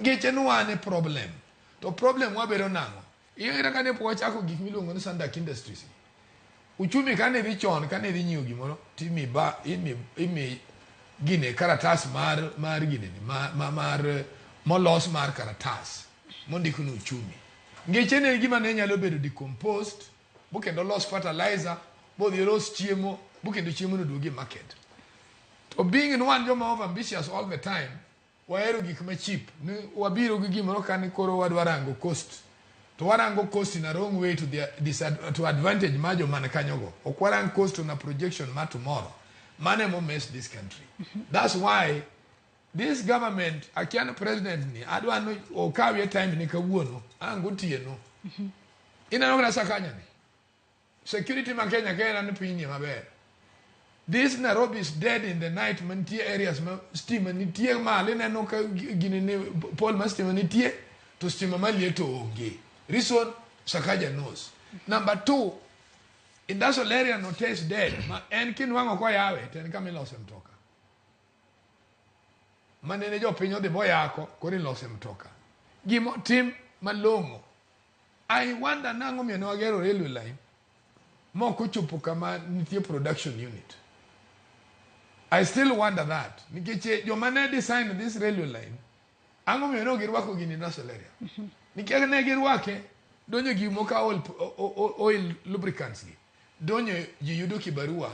Geche no ane problem. To problem wabero nango. Ira kane po chako gik miluongo ni sandak industries. Uchumi kane dhi chon kane dhi nyiewo gimoro timi ba imi gine karatas mar gine ni mar molos mar karatas mondiko no uchumi. Ngeche ne gima ne nyalo bedo decomposed, bukendo los fertilizer, bo the los chiemo, bukendo chiemo no duogi market. To being in one joma of ambitious all the time, waero gik ma cheap, ni wabiro gi gimoro kane koro wadwarango cost. To warango cost in a wrong way to to advantage majo man kanyogo. Okwarang cost on a projection ma tomorrow. Mane mo mess this country. That's why this government, akiana president ni, adwa no okawe time ni kawuono, angutie no. Ina no sakanya ni. Security ma Kenya kena no pinye maber. This Nairobi is dead in the night, mantie areas ma steam ni tie ma le no ka gine ne pol ma steam ni tie to steam ma lieto onge. Reason Sakaja knows. Number 2, industrial area no taste dead. Ma enkin wango kwa yawe ten kami lose mtoka. Manene jo pinyo de boyako kori lose mtoka. Gimo tim malongo. I wonder nango mi no agero railway line. Mo kuchupu kama nitie production unit. I still wonder that. Nikeche jo mane design this railway line. Ango mi no girwako gini industrial area. Nikega negirwake donyo gimo ka oil lubricants gi donyo ji yudo kibarua